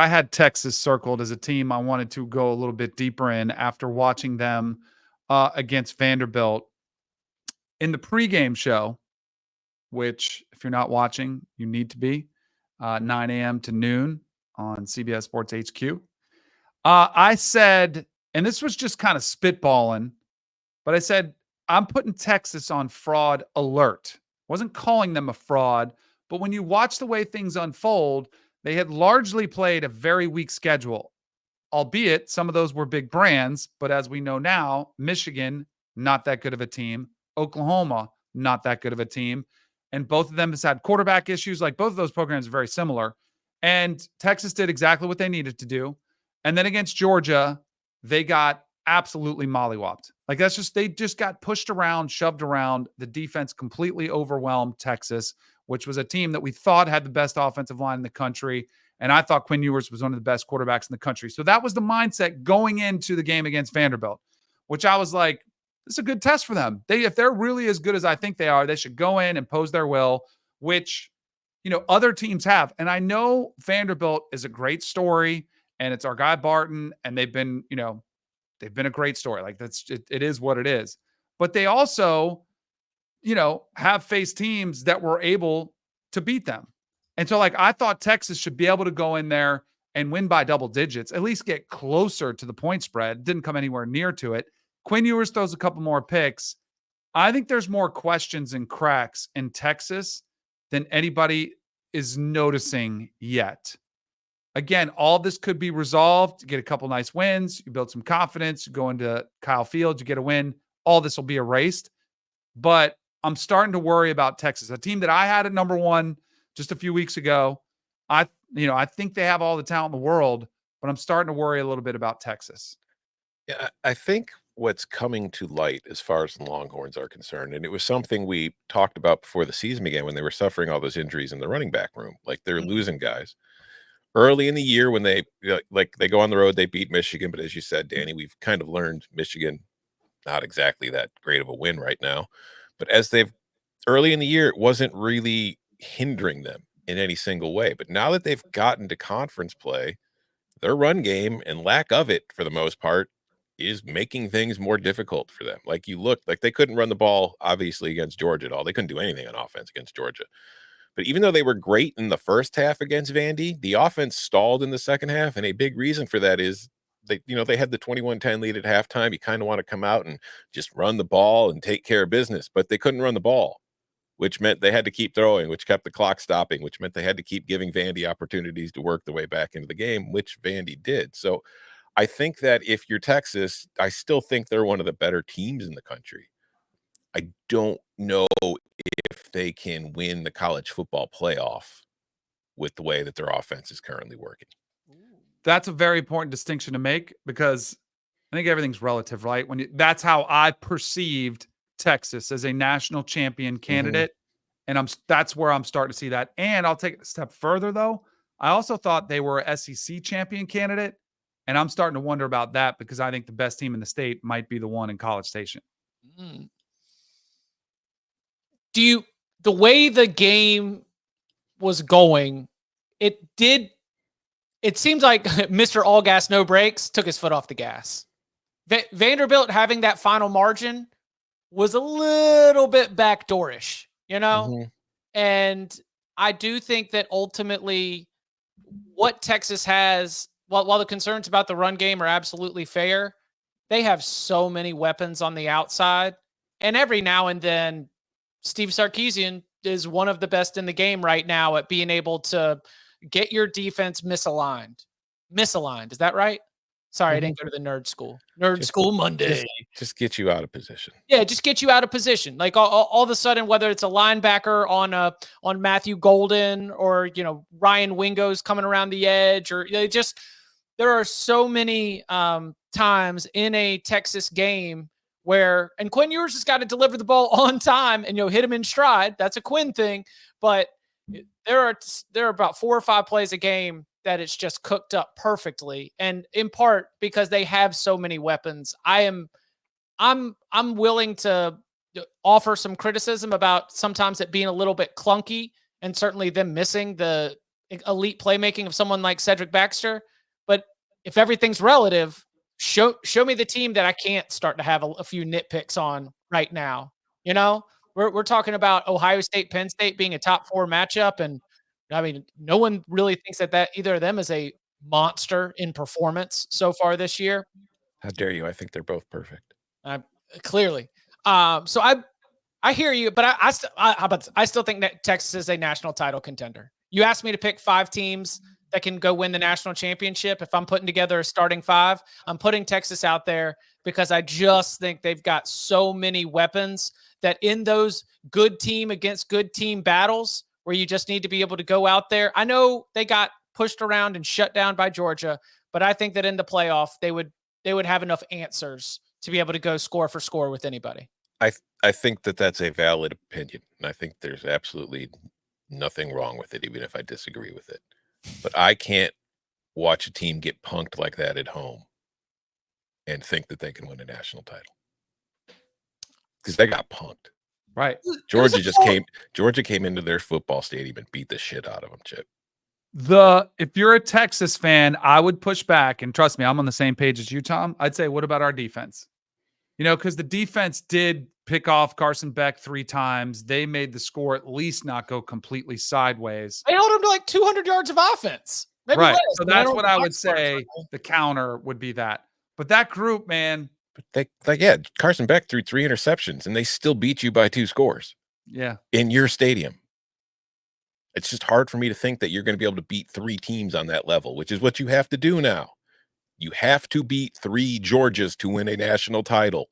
I had Texas circled as a team I wanted to go a little bit deeper in after watching them against Vanderbilt in the pregame show, which, if you're not watching, you need to be 9 a.m. to noon on CBS Sports HQ. I said, and this was just kind of spitballing, but I said, I'm putting Texas on fraud alert. Wasn't calling them a fraud, but when you watch the way things unfold, they had largely played a very weak schedule, albeit some of those were big brands. But as we know now, Michigan, not that good of a team. Oklahoma, not that good of a team. And both of them has had quarterback issues. Like both of those programs are very similar. And Texas did exactly what they needed to do. And then against Georgia, they got absolutely mollywopped. Like they just got pushed around, shoved around. The defense completely overwhelmed Texas, which was a team that we thought had the best offensive line in the country. And I thought Quinn Ewers was one of the best quarterbacks in the country. So that was the mindset going into the game against Vanderbilt, which I was like, this is a good test for them. If they're really as good as I think they are, they should go in and pose their will, which, other teams have. And I know Vanderbilt is a great story, and it's our guy Barton, and they've been a great story. Like it is what it is. But they also, have faced teams that were able to beat them. And so, I thought Texas should be able to go in there and win by double digits, at least get closer to the point spread. Didn't come anywhere near to it. Quinn Ewers throws a couple more picks. I think there's more questions and cracks in Texas than anybody is noticing yet. Again, all this could be resolved. You get a couple nice wins. You build some confidence. You go into Kyle Field. You get a win. All this will be erased. But I'm starting to worry about Texas, a team that I had at number one just a few weeks ago. I think they have all the talent in the world, but I'm starting to worry a little bit about Texas. Yeah, I think what's coming to light as far as the Longhorns are concerned, and it was something we talked about before the season began when they were suffering all those injuries in the running back room. Like they're losing guys early in the year when they they go on the road, they beat Michigan. But as you said, Danny, we've kind of learned Michigan, not exactly that great of a win right now. But as they've early in the year, it wasn't really hindering them in any single way. But now that they've gotten to conference play, their run game and lack of it for the most part is making things more difficult for them. Like they couldn't run the ball obviously against Georgia at all. They couldn't do anything on offense against Georgia. But even though they were great in the first half against Vandy, the offense stalled in the second half. And a big reason for that is they had the 21-10 lead at halftime. You kind of want to come out and just run the ball and take care of business, but they couldn't run the ball, which meant they had to keep throwing, which kept the clock stopping, which meant they had to keep giving Vandy opportunities to work the way back into the game, which Vandy did. So I think that if you're Texas, I still think they're one of the better teams in the country. I don't know if they can win the college football playoff with the way that their offense is currently working. That's a very important distinction to make because I think everything's relative, right? That's how I perceived Texas as a national champion candidate. And that's where I'm starting to see that. And I'll take it a step further, though. I also thought they were a SEC champion candidate. And I'm starting to wonder about that because I think the best team in the state might be the one in College Station. The way the game was going, it seems like Mr. All Gas, No Brakes took his foot off the gas. Vanderbilt having that final margin was a little bit backdoorish, And I do think that ultimately what Texas has, while the concerns about the run game are absolutely fair, they have so many weapons on the outside. And every now and then, Steve Sarkisian is one of the best in the game right now at being able to get your defense misaligned. Is that right? Sorry, I didn't go to the nerd school. School Monday. Just get you out of position. Yeah, just get you out of position. Like all of a sudden, whether it's a linebacker on Matthew Golden or Ryan Wingo's coming around the edge, or there are so many times in a Texas game where Quinn Ewers has got to deliver the ball on time and hit him in stride. That's a Quinn thing, but there are about 4 or 5 plays a game that it's just cooked up perfectly, and in part because they have so many weapons. I'm willing to offer some criticism about sometimes it being a little bit clunky, and certainly them missing the elite playmaking of someone like Cedric Baxter. But if everything's relative, show me the team that I can't start to have a few nitpicks on right now. You know, we're talking about Ohio State, Penn State being a top 4 matchup, and I mean, no one really thinks that either of them is a monster in performance so far this year. How dare you? I think they're both perfect. Clearly. So I hear you, but I still think that Texas is a national title contender. You asked me to pick 5 teams that can go win the national championship. If I'm putting together a starting 5, I'm putting Texas out there because I just think they've got so many weapons that in those good team against good team battles where you just need to be able to go out there. I know they got pushed around and shut down by Georgia, but I think that in the playoff they would have enough answers to be able to go score for score with anybody. I think that that's a valid opinion, and I think there's absolutely nothing wrong with it, even if I disagree with it. But I can't watch a team get punked like that at home and think that they can win a national title because they got punked. Right. Georgia came into their football stadium and beat the shit out of them, Chip. If you're a Texas fan, I would push back, and trust me, I'm on the same page as you, Tom. I'd say, what about our defense? You know, because the defense did pick off Carson Beck 3 times. They made the score at least not go completely sideways. They held him to like 200 yards of offense. Maybe right. less. So that's what I would say. The counter would be that. But that group, man. But Carson Beck threw 3 interceptions, and they still beat you by 2 scores. Yeah. In your stadium. It's just hard for me to think that you're going to be able to beat 3 teams on that level, which is what you have to do now. You have to beat 3 Georgias to win a national title.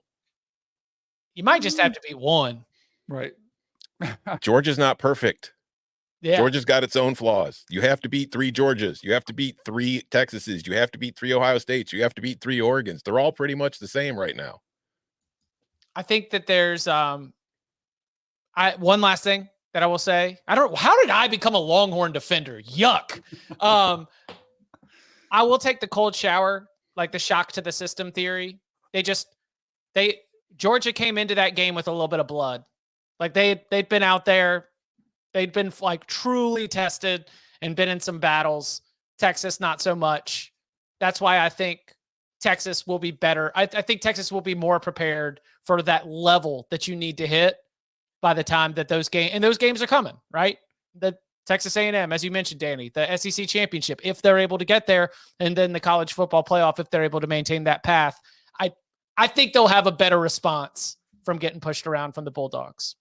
You might just have to beat 1. Right. Georgia's not perfect. Yeah. Georgia's got its own flaws. You have to beat 3 Georgias. You have to beat 3 Texases. You have to beat 3 Ohio States. You have to beat 3 Oregons. They're all pretty much the same right now. I think that there's one last thing that I will say. How did I become a Longhorn defender? Yuck. I will take the cold shower, like the shock to the system theory. Georgia came into that game with a little bit of blood. Like they'd been out there. They'd been like truly tested and been in some battles. Texas, not so much. That's why I think Texas will be better. I think Texas will be more prepared for that level that you need to hit by the time that those games are coming, right? The Texas A&M, as you mentioned, Danny, the SEC championship, if they're able to get there, and then the college football playoff, if they're able to maintain that path, I think they'll have a better response from getting pushed around from the Bulldogs.